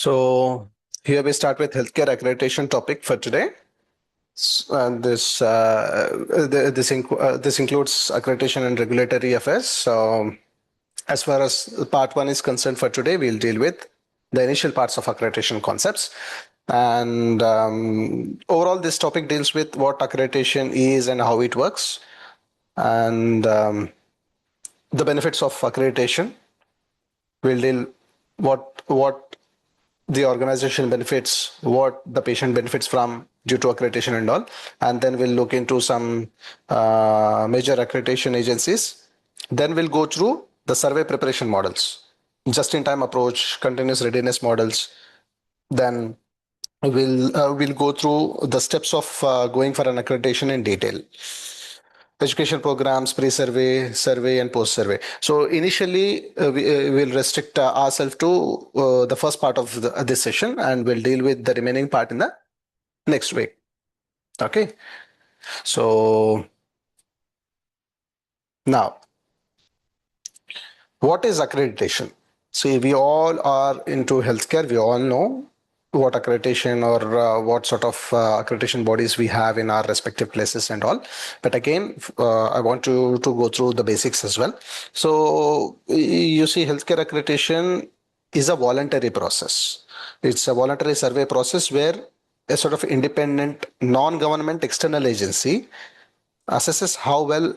So here we start with healthcare accreditation topic for today. And this includes accreditation and regulatory affairs. So as far as part one is concerned for today, we'll deal with the initial parts of accreditation concepts. And overall, this topic deals with what accreditation is and how it works, and the benefits of accreditation. We'll deal what the organization benefits, what the patient benefits from due to accreditation and all. And then we'll look into some major accreditation agencies. Then we'll go through the survey preparation models, just-in-time approach, continuous readiness models. Then we'll go through the steps of going for an accreditation in detail. Education programs, pre-survey, survey, and post-survey. So initially, we'll restrict ourselves to the first part of this session, and we'll deal with the remaining part in the next week. Okay. So now, what is accreditation? See, we all are into healthcare. We all know what accreditation or what sort of accreditation bodies we have in our respective places and all. But again, I want to go through the basics as well. So you see, healthcare accreditation is a voluntary process. It's a voluntary survey process where a sort of independent, non-government external agency assesses how well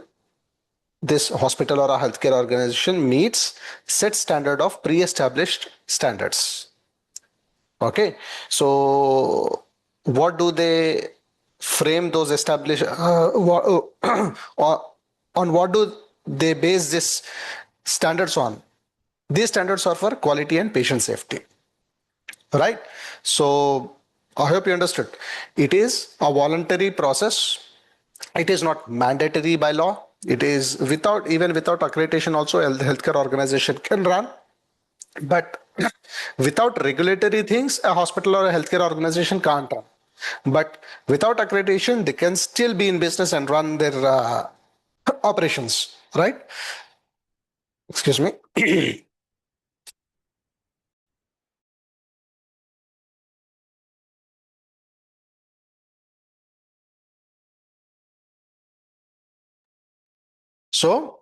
this hospital or a healthcare organization meets set standard of pre-established standards. Okay, so what do they frame those established on what do they base this standards on? These standards are for quality and patient safety, right? So I hope you understood. It is a voluntary process. It is not mandatory by law. It is without accreditation also a healthcare organization can run. But without regulatory things, a hospital or a healthcare organization can't run. But without accreditation, they can still be in business and run their operations, right? Excuse me. So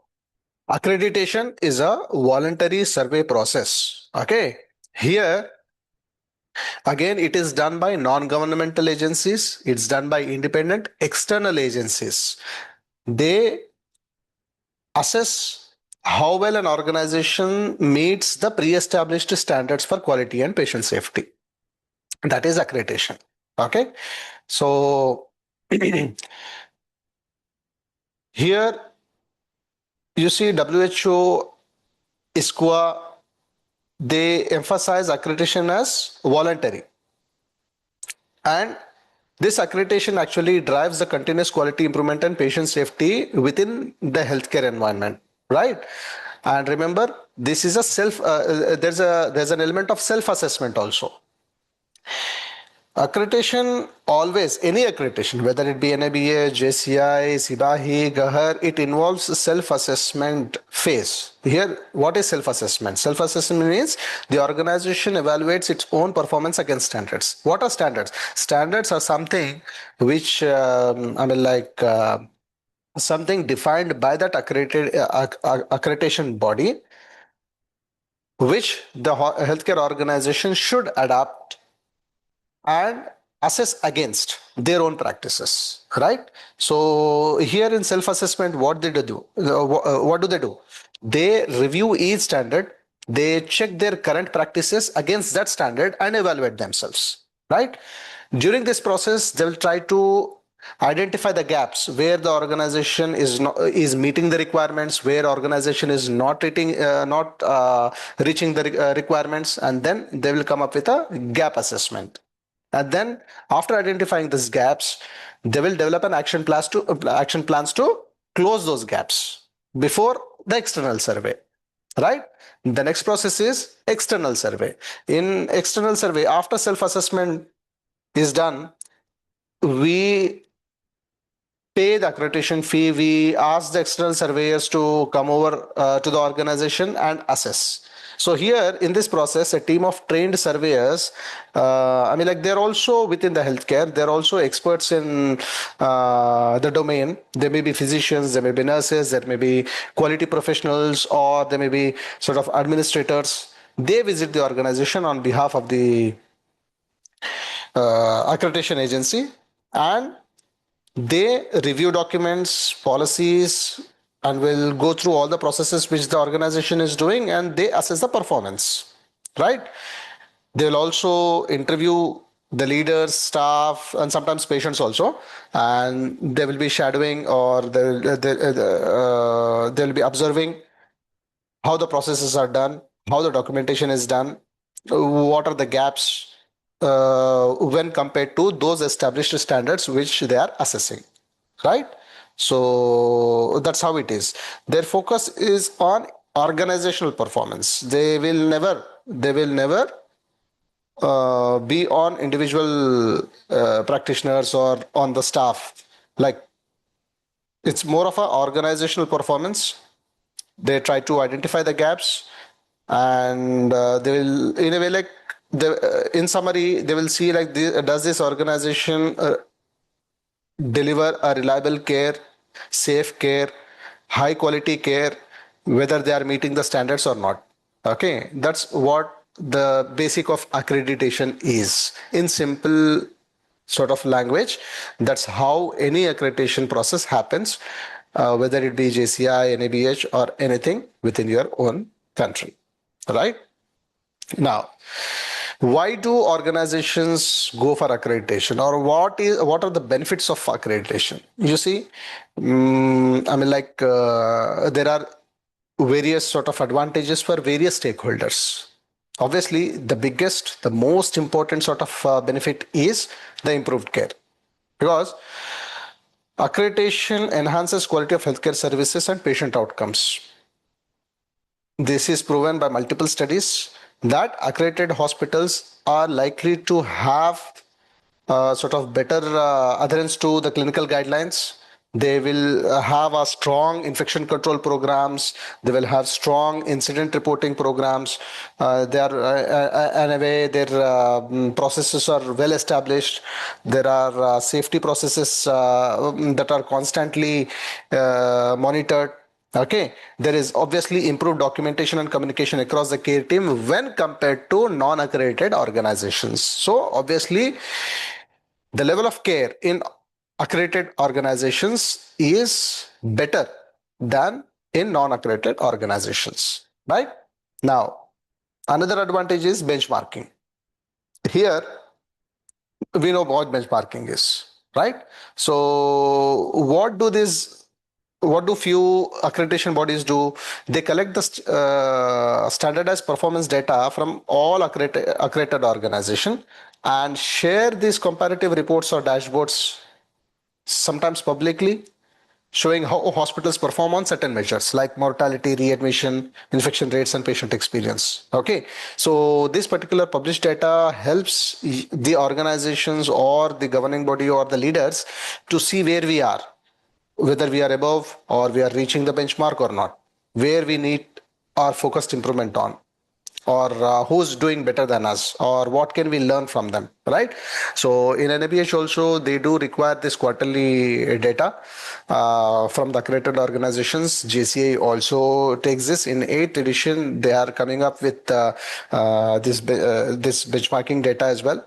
accreditation is a voluntary survey process. Okay. Here, again, it is done by non-governmental agencies. It's done by independent external agencies. They assess how well an organization meets the pre-established standards for quality and patient safety. That is accreditation. Okay. So here you see WHO, ISQA, they emphasize accreditation as voluntary. And this accreditation actually drives the continuous quality improvement and patient safety within the healthcare environment, right? And remember, this is a there's an element of self-assessment also. Accreditation always, any accreditation, whether it be NABA, JCI, SIBAHI, GAHAR, it involves a self-assessment phase. Here, what is self-assessment? Self-assessment means the organization evaluates its own performance against standards. What are standards? Standards are something which, something defined by that accreditation body, which the healthcare organization should adapt and assess against their own practices, right? So here in self-assessment, what do they do? What do they do? They review each standard, they check their current practices against that standard and evaluate themselves, right? During this process, they will try to identify the gaps where the organization is meeting the requirements, where organization is not reaching the requirements, and then they will come up with a gap assessment. And then after identifying these gaps, they will develop an action plans to close those gaps before the external survey, right? The next process is external survey. In external survey, after self-assessment is done, we pay the accreditation fee. We ask the external surveyors to come over to the organization and assess. So here in this process, a team of trained surveyors, I mean, like they're also within the healthcare, they're also experts in the domain. There may be physicians, there may be nurses, there may be quality professionals, or there may be sort of administrators. They visit the organization on behalf of the accreditation agency, and they review documents, policies, and will go through all the processes which the organization is doing, and they assess the performance, right? They will also interview the leaders, staff, and sometimes patients also, and they will be shadowing, or they will be observing how the processes are done, how the documentation is done, what are the gaps when compared to those established standards which they are assessing, right? So that's how it is. Their focus is on organizational performance. They will never be on individual practitioners or on the staff. Like, it's more of an organizational performance. They try to identify the gaps, and they will, in a way, like in summary, they will see like does this organization deliver a reliable care, safe care, high quality care, whether they are meeting the standards or not. Okay, that's what the basic of accreditation is in simple sort of language. That's how any accreditation process happens, whether it be JCI, NABH, or anything within your own country, right? Now, why do organizations go for accreditation, or what are the benefits of accreditation? You see, I mean, like there are various sort of advantages for various stakeholders. Obviously, the biggest, the most important sort of benefit is the improved care, because accreditation enhances quality of healthcare services and patient outcomes. This is proven by multiple studies that accredited hospitals are likely to have sort of better adherence to the clinical guidelines. They will have a strong infection control programs. They will have strong incident reporting programs. They are, in a way, their processes are well established. There are safety processes that are constantly monitored. Okay, there is obviously improved documentation and communication across the care team when compared to non-accredited organizations. So obviously, the level of care in accredited organizations is better than in non-accredited organizations, right? Now, another advantage is benchmarking. Here, we know what benchmarking is, right? So, what do few accreditation bodies do? They collect the standardized performance data from all accredited organization and share these comparative reports or dashboards, sometimes publicly, showing how hospitals perform on certain measures like mortality, readmission, infection rates, and patient experience. Okay, so this particular published data helps the organizations or the governing body or the leaders to see where we are, whether we are above or we are reaching the benchmark or not, where we need our focused improvement on, or who's doing better than us, or what can we learn from them, right? So in NABH also, they do require this quarterly data from the accredited organizations. JCI also takes this. In 8th edition, they are coming up with this benchmarking data as well.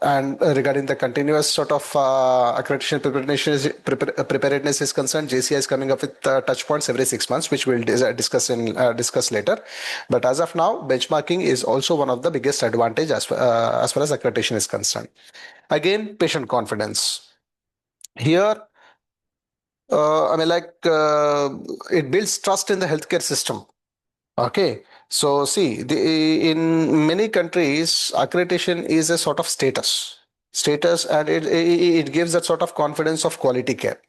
And regarding the continuous sort of accreditation preparedness is concerned, JCI is coming up with touch points every 6 months, which we'll discuss later. But as of now, benchmarking is also one of the biggest advantage as far as accreditation is concerned. Again, patient confidence. Here, I mean, like it builds trust in the healthcare system. Okay, so see, in many countries, accreditation is a sort of status, and it gives that sort of confidence of quality care.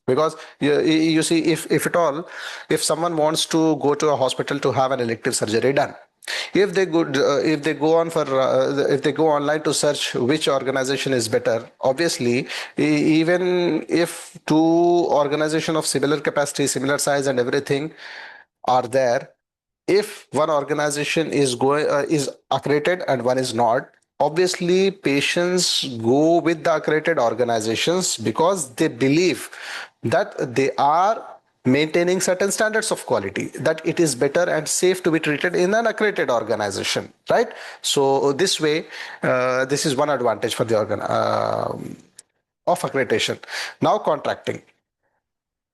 Because you see, if at all, if someone wants to go to a hospital to have an elective surgery done, if they go on for if they go online to search which organization is better, obviously, even if two organization of similar capacity, similar size, and everything are there, if one organization is accredited and one is not, obviously patients go with the accredited organizations because they believe that they are maintaining certain standards of quality, that it is better and safe to be treated in an accredited organization, right? So this way, this is one advantage for the organ of accreditation. Now contracting.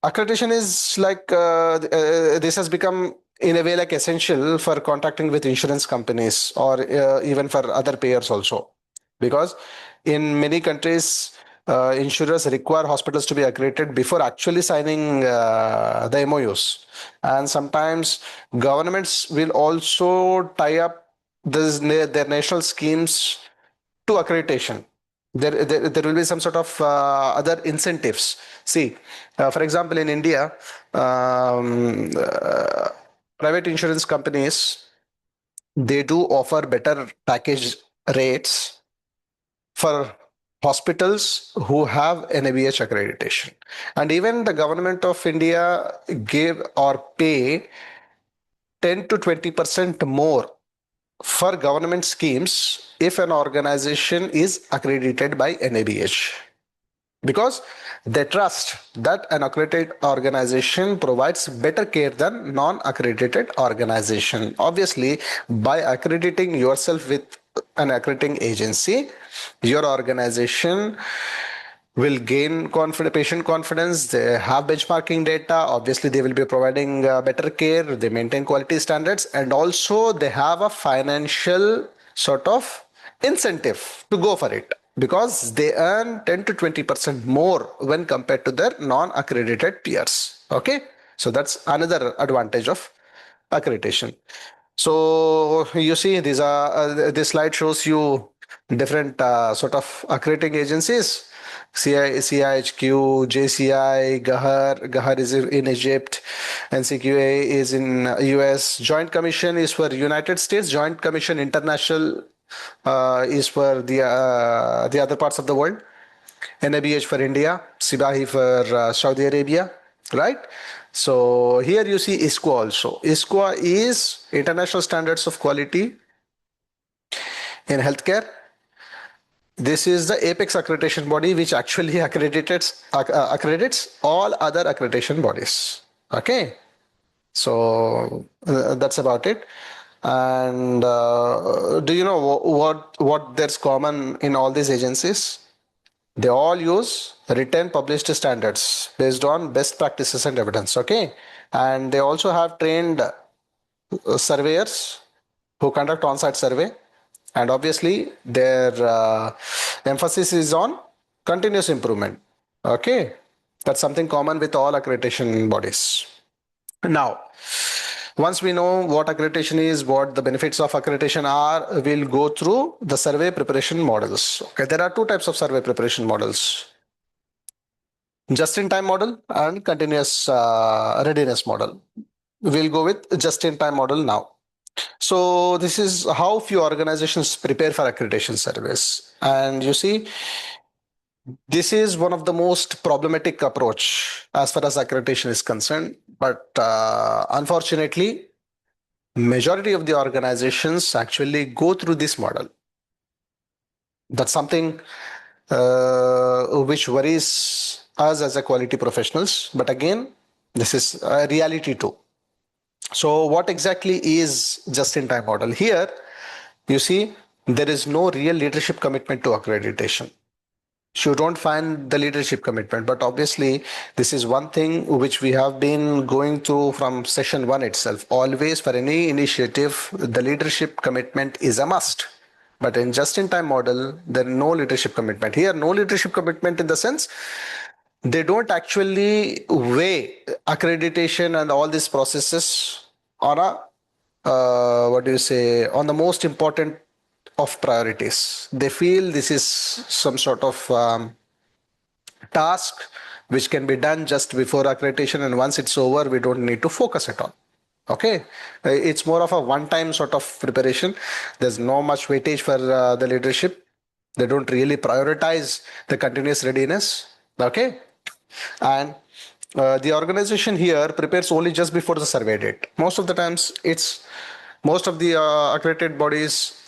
Accreditation is like this has become in a way like essential for contracting with insurance companies or even for other payers also, because in many countries insurers require hospitals to be accredited before actually signing the MOUs, and sometimes governments will also tie up their national schemes to accreditation. There will be some sort of other incentives. See, for example, in India, um, uh, private insurance companies, they do offer better package rates for hospitals who have NABH accreditation. And even the government of India give or pay 10 to 20% more for government schemes if an organization is accredited by NABH, because they trust that an accredited organization provides better care than non-accredited organization. Obviously, by accrediting yourself with an accrediting agency, your organization will gain patient confidence. They have benchmarking data. Obviously, they will be providing better care. They maintain quality standards, and also they have a financial sort of incentive to go for it because they earn 10 to 20% more when compared to their non-accredited peers. Okay, so that's another advantage of accreditation. So you see, these are this slide shows you different sort of accrediting agencies. CPHQ, JCI, Gahar is in Egypt, NCQA is in US. Joint Commission is for United States. Joint Commission International is for the other parts of the world. NABH for India, Sibahi for Saudi Arabia, right? So here you see ISQA also. ISQA is International Standards of Quality in Healthcare. This is the apex accreditation body which actually accredits all other accreditation bodies. Okay, so that's about it. And do you know what there's common in all these agencies? They all use written published standards based on best practices and evidence. Okay, and they also have trained surveyors who conduct on-site survey, and obviously their emphasis is on continuous improvement. Okay, that's something common with all accreditation bodies. Now, once we know what accreditation is, what the benefits of accreditation are, we'll go through the survey preparation models. Okay, there are two types of survey preparation models: just-in-time model and continuous readiness model. We'll go with just-in-time model now. So this is how few organizations prepare for accreditation surveys. And you see, this is one of the most problematic approach as far as accreditation is concerned. But unfortunately, majority of the organizations actually go through this model. That's something which worries us as a quality professionals. But again, this is a reality too. So what exactly is just-in-time model? Here, you see, there is no real leadership commitment to accreditation. You don't find the leadership commitment, but obviously this is one thing which we have been going through from session one itself. Always for any initiative, the leadership commitment is a must. But in just-in-time model, there is no leadership commitment. Here, no leadership commitment in the sense they don't actually weigh accreditation and all these processes on a what do you say, on the most important of priorities. They feel this is some sort of task which can be done just before accreditation, and once it's over we don't need to focus at all. Okay, it's more of a one-time sort of preparation. There's no much weightage for the leadership. They don't really prioritize the continuous readiness. Okay, and the organization here prepares only just before the survey date. Most of the times, it's most of the accredited bodies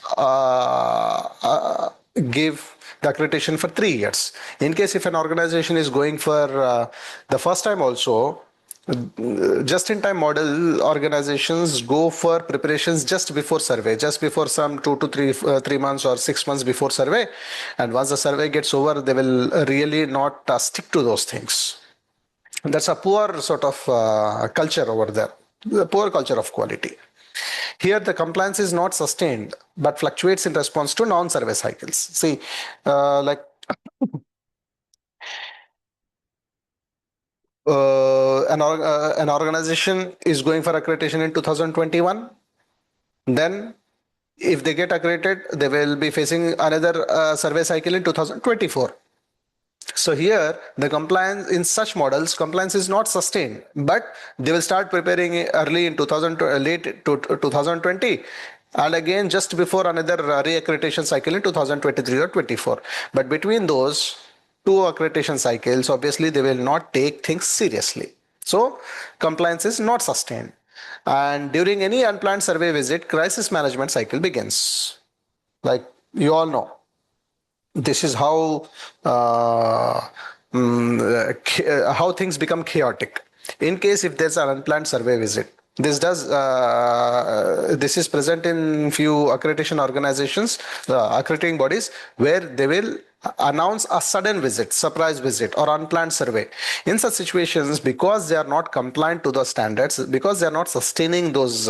give the accreditation for 3 years. In case if an organization is going for the first time also, just in time model organizations go for preparations just before survey, just before some 2 to 3 months or 6 months before survey. And once the survey gets over, they will really not stick to those things. That's a poor sort of culture over there, the poor culture of quality. Here, the compliance is not sustained, but fluctuates in response to non-survey cycles. See, like an organization is going for accreditation in 2021. Then, if they get accredited, they will be facing another survey cycle in 2024. So here, the compliance in such models, compliance is not sustained, but they will start preparing early in 2000, late to 2020, and again just before another re-accreditation cycle in 2023 or 24. But between those two accreditation cycles, obviously they will not take things seriously. So compliance is not sustained. And during any unplanned survey visit, crisis management cycle begins. Like you all know, this is how things become chaotic. In case if there's an unplanned survey visit, this is present in few accreditation organizations, accrediting bodies, where they will announce a sudden visit, surprise visit, or unplanned survey. In such situations, because they are not compliant to the standards, because they are not sustaining those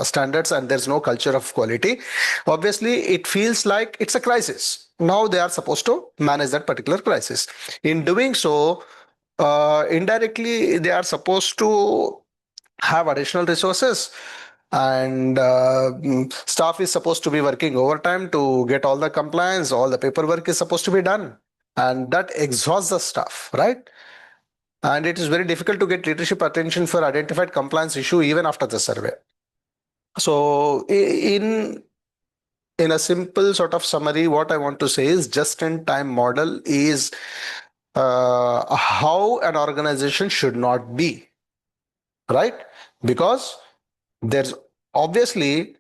standards, and there's no culture of quality, obviously it feels like it's a crisis. Now they are supposed to manage that particular crisis. In doing so, indirectly they are supposed to have additional resources, and staff is supposed to be working overtime to get all the compliance, all the paperwork is supposed to be done, and that exhausts the staff, right? And it is very difficult to get leadership attention for identified compliance issue even after the survey. So in a simple sort of summary, what I want to say is just in time model is how an organization should not be, right? Because there's obviously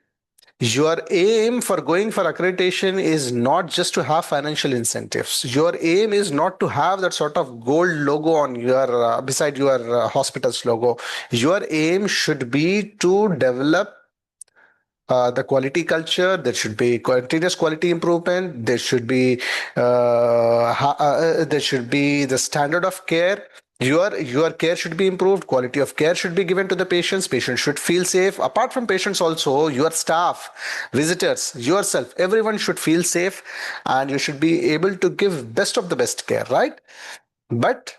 your aim for going for accreditation is not just to have financial incentives. Your aim is not to have that sort of gold logo on your beside your hospital's logo. Your aim should be to develop the quality culture. There should be continuous quality improvement. There should be the standard of care. Your care should be improved. Quality of care should be given to the patients. Patients should feel safe. Apart from patients, also your staff, visitors, yourself, everyone should feel safe, and you should be able to give best of the best care, right? But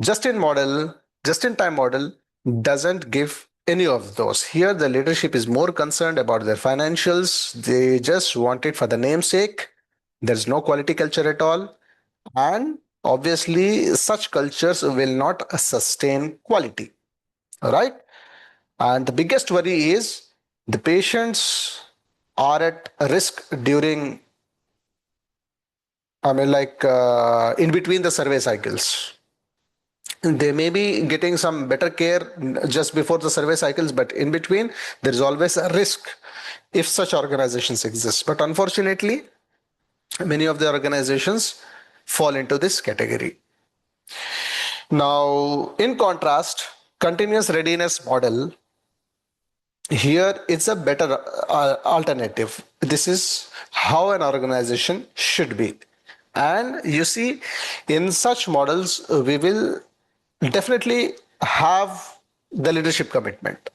just in model, just in time model doesn't give any of those. Here, the leadership is more concerned about their financials. They just want it for the namesake. There's no quality culture at all. And obviously, such cultures will not sustain quality, right? And the biggest worry is the patients are at risk during, in between the survey cycles. They may be getting some better care just before the survey cycles, but in between there is always a risk if such organizations exist. But unfortunately, many of the organizations fall into this category. Now, in contrast, continuous readiness model, here it's a better alternative. This is how an organization should be. And you see, in such models, we will definitely have the leadership commitment,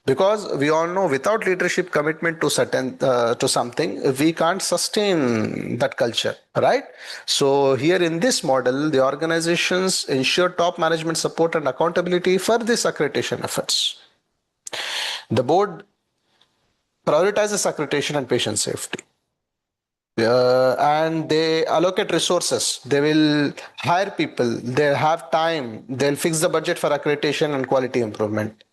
because we all know without leadership commitment to certain to something, we can't sustain that culture, right? So here in this model, the organizations ensure top management support and accountability for this accreditation efforts. The board prioritizes accreditation and patient safety. And they allocate resources. They will hire people. They'll have time. They'll fix the budget for accreditation and quality improvement.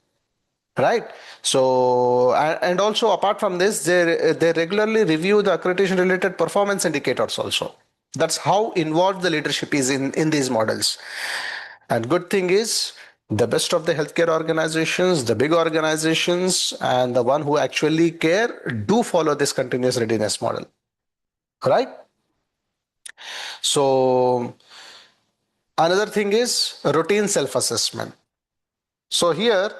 right? So and also apart from this, they regularly review the accreditation related performance indicators also. That's how involved the leadership is in these models. And good thing is, the best of the healthcare organizations, the big organizations, and the one who actually care do follow this continuous readiness model, right? So another thing is routine self-assessment. So here,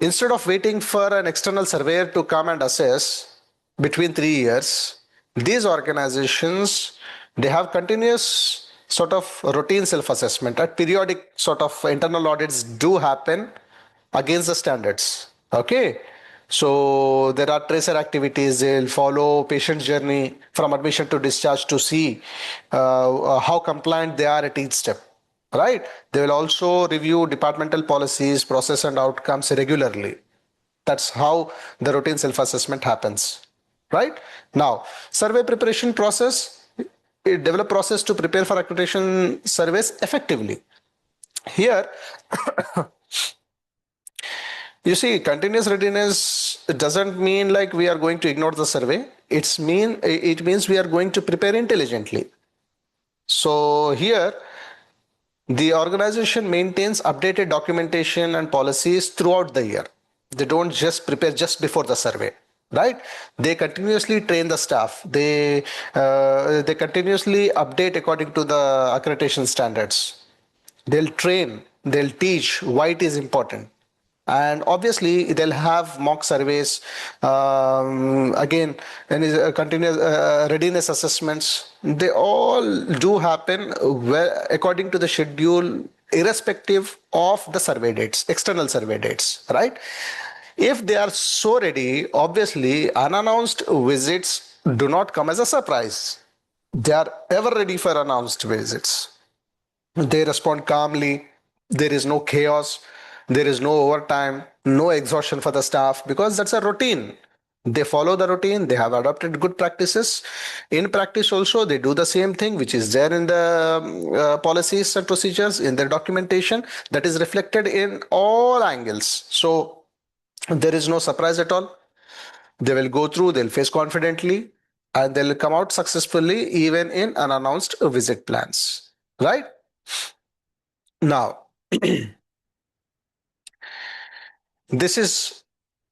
instead of waiting for an external surveyor to come and assess between 3 years, these organizations, they have continuous sort of routine self-assessment. At periodic sort of internal audits do happen against the standards. Okay. So there are tracer activities. They'll follow patient journey from admission to discharge to see how compliant they are at each step. Right. They will also review departmental policies, process and outcomes regularly. That's how the routine self-assessment happens. Right. Now, survey preparation process, develop process to prepare for accreditation surveys effectively. Here, you see, continuous readiness doesn't mean like we are going to ignore the survey. It means we are going to prepare intelligently. So here, the organization maintains updated documentation and policies throughout the year. They don't just prepare just before the survey, right? They continuously train the staff. They continuously update according to the accreditation standards. They'll train, they'll teach why it is important. And obviously they'll have mock surveys, again, and continuous readiness assessments. They all do happen well according to the schedule, irrespective of the survey dates, external survey dates, right? If they are so ready, obviously unannounced visits do not come as a surprise. They are ever ready for announced visits. They respond calmly. There is no chaos. There is no overtime, no exhaustion for the staff, because that's a routine. They follow the routine. They have adopted good practices. In practice also, they do the same thing, which is there in the policies and procedures, in their documentation, that is reflected in all angles. So there is no surprise at all. They will go through, they'll face confidently, and they'll come out successfully even in unannounced visit plans, right? Now, this is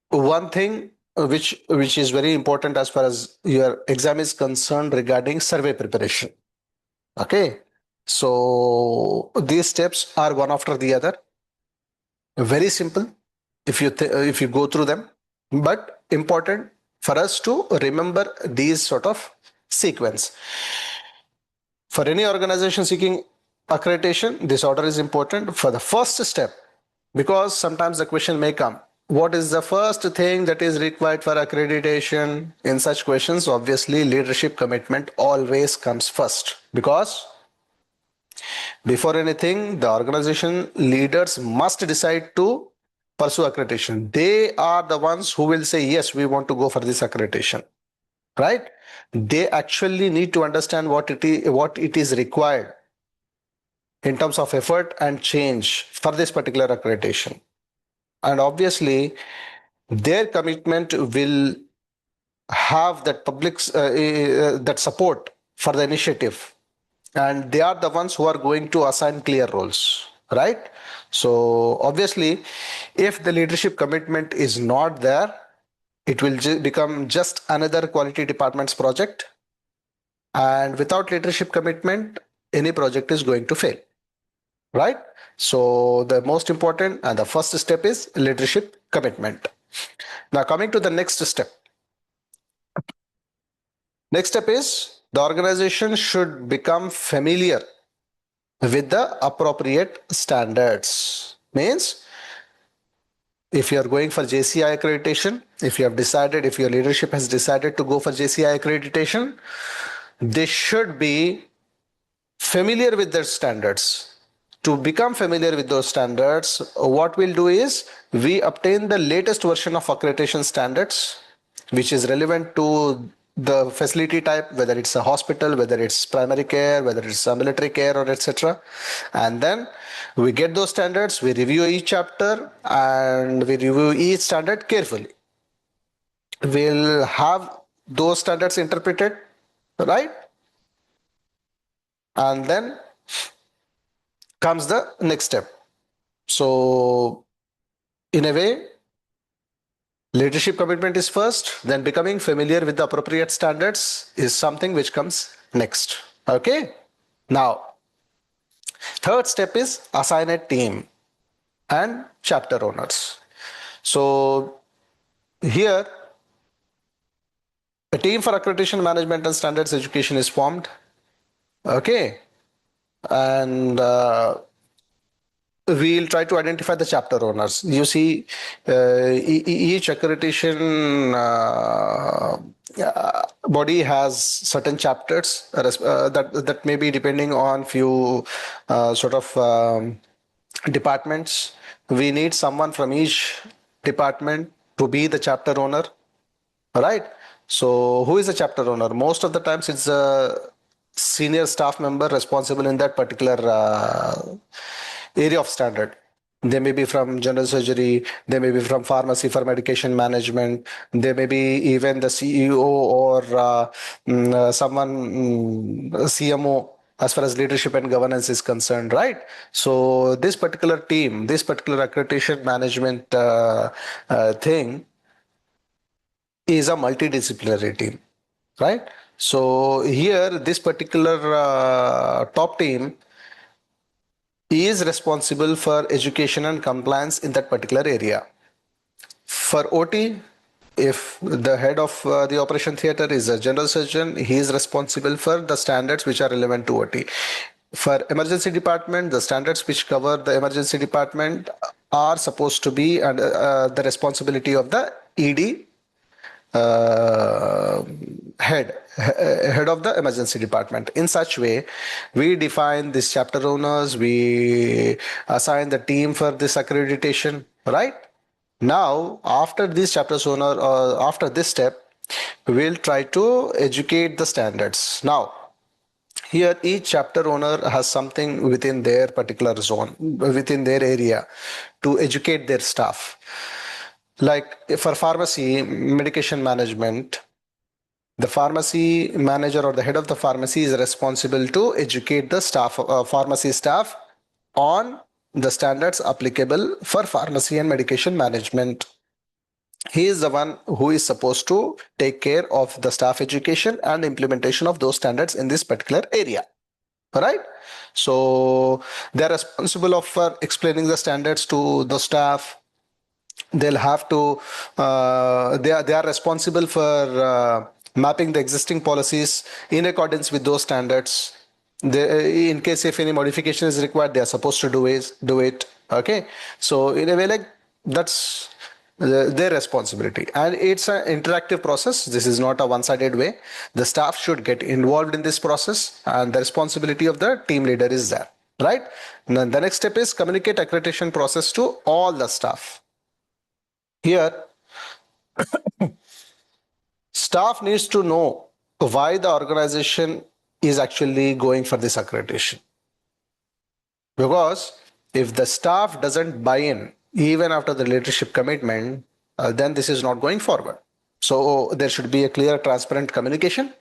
one thing which is very important as far as your exam is concerned regarding survey preparation. Okay, so these steps are one after the other, very simple if you go through them, but important for us to remember these sort of sequence. For any organization seeking accreditation, this order is important. For the first step, because sometimes the question may come, what is the first thing that is required for accreditation? In such questions, obviously leadership commitment always comes first, because before anything, the organization leaders must decide to pursue accreditation. They are the ones who will say, yes, we want to go for this accreditation, right? They actually need to understand what it is required in terms of effort and change for this particular accreditation. And obviously, their commitment will have that that support for the initiative, and they are the ones who are going to assign clear roles, right? So obviously, if the leadership commitment is not there, it will become just another quality department's project, and without leadership commitment, any project is going to fail, right? So the most important and the first step is leadership commitment. Now coming to the next step. Next step is the organization should become familiar with the appropriate standards. Means if you are going for JCI accreditation, if your leadership has decided to go for JCI accreditation, they should be familiar with their standards. To become familiar with those standards, what we'll do is we obtain the latest version of accreditation standards, which is relevant to the facility type, whether it's a hospital, whether it's primary care, whether it's a military care, or etc. And then we get those standards, we review each chapter, and we review each standard carefully. We'll have those standards interpreted, right? And then comes the next step. So in a way, leadership commitment is first, then becoming familiar with the appropriate standards is something which comes next. Okay. Now, third step is assign a team and chapter owners. So here, a team for accreditation management and standards education is formed. Okay. And we'll try to identify the chapter owners. You see, each accreditation body has certain chapters that may be depending on few sort of departments. We need someone from each department to be the chapter owner. All right. So who is a chapter owner? Most of the times it's a senior staff member responsible in that particular area of standard. They may be from general surgery, they may be from pharmacy for medication management, they may be even the CEO or someone CMO as far as leadership and governance is concerned, right? So this particular team, this particular accreditation management thing is a multidisciplinary team, right? So here, this particular top team is responsible for education and compliance in that particular area. For OT, if the head of the operation theater is a general surgeon, he is responsible for the standards which are relevant to OT. For emergency department, the standards which cover the emergency department are supposed to be the responsibility of the ED head of the emergency department. In such way, we define these chapter owners, we assign the team for this accreditation, right? Now, after these chapters owner, after this step, we'll try to educate the standards. Now, here each chapter owner has something within their particular zone, within their area, to educate their staff. Like for pharmacy, medication management, the pharmacy manager or the head of the pharmacy is responsible to educate the staff, pharmacy staff, on the standards applicable for pharmacy and medication management. He is the one who is supposed to take care of the staff education and implementation of those standards in this particular area. All right. So they're responsible for explaining the standards to the staff. They'll have to they are responsible for mapping the existing policies in accordance with those standards. In case if any modification is required, they are supposed to do it. Okay, so in a way, like, that's their responsibility, and it's an interactive process. This is not a one-sided way. The staff should get involved in this process, and the responsibility of the team leader is there, right? Now, the next step is communicate accreditation process to all the staff. Here, staff needs to know why the organization is actually going for this accreditation. Because if the staff doesn't buy in, even after the leadership commitment, then this is not going forward. So there should be a clear, transparent communication.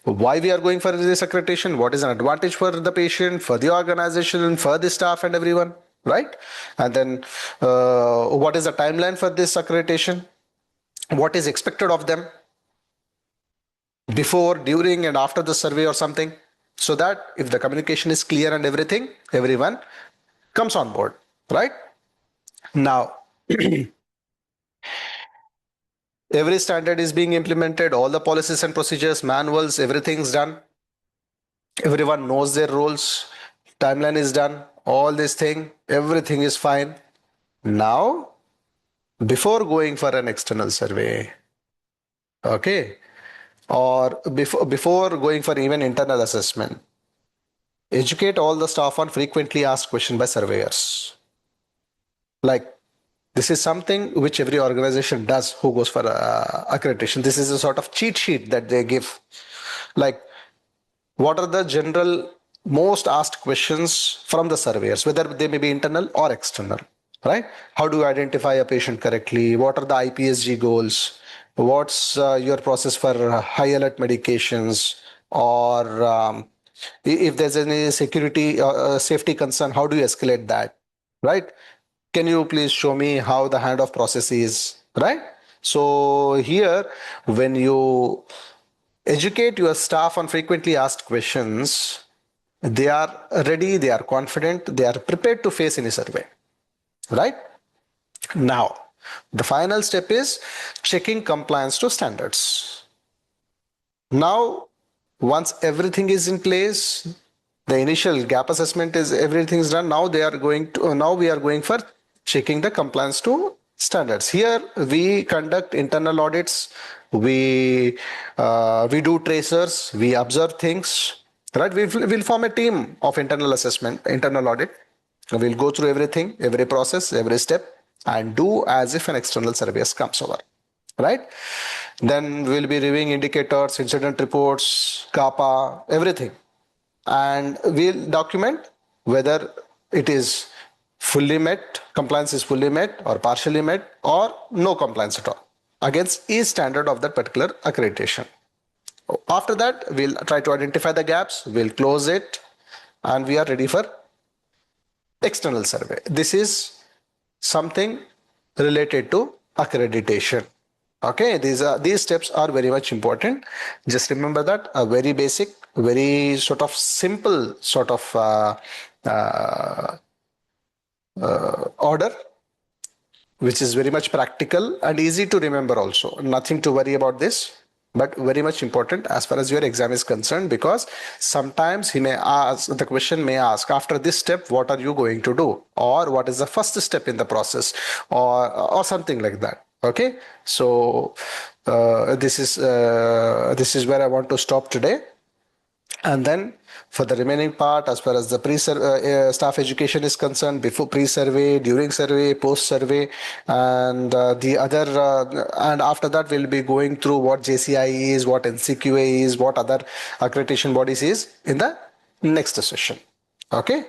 Why we are going for this accreditation, what is an advantage for the patient, for the organization, for the staff and everyone, right? And then what is the timeline for this accreditation? What is expected of them before, during, and after the survey or something, so that if the communication is clear and everything, everyone comes on board, right? Now, every standard is being implemented, all the policies and procedures, manuals, everything's done. Everyone knows their roles, timeline is done, all this thing, everything is fine. Now, before going for an external survey, okay, or before going for even internal assessment, educate all the staff on frequently asked questions by surveyors. Like, This is something which every organization does who goes for accreditation. This is a sort of cheat sheet that they give. Like, what are the general most asked questions from the surveyors, whether they may be internal or external, right? How do you identify a patient correctly? What are the IPSG goals? What's your process for high alert medications? Or if there's any security safety concern, how do you escalate that, right? Can you please show me how the handoff process is, right? So here, when you educate your staff on frequently asked questions, they are ready, they are confident, they are prepared to face any survey, right? Now, the final step is checking compliance to standards. Now, once everything is in place, the initial gap assessment is everything is done. Now we are going for checking the compliance to standards. Here we conduct internal audits, we do tracers, we observe things, right? We'll form a team of internal assessment, internal audit. We'll go through everything, every process, every step, and do as if an external surveyor comes over, right? Then we'll be reviewing indicators, incident reports, kappa, everything, and we'll document whether it is fully met, compliance is fully met or partially met, or no compliance at all against each standard of that particular accreditation. After that, we'll try to identify the gaps, we'll close it, and we are ready for external survey. This is something related to accreditation. Okay, these steps are very much important. Just remember that a very basic, very sort of simple sort of order, which is very much practical and easy to remember also. Nothing to worry about this, but very much important as far as your exam is concerned, because sometimes the question may ask, after this step, what are you going to do? Or what is the first step in the process, or something like that. Okay, so this is where I want to stop today. And then for the remaining part, as far as the staff education is concerned, before pre-survey, during survey, post-survey, and and after that, we'll be going through what JCI is, what NCQA is, what other accreditation bodies is in the next session. Okay.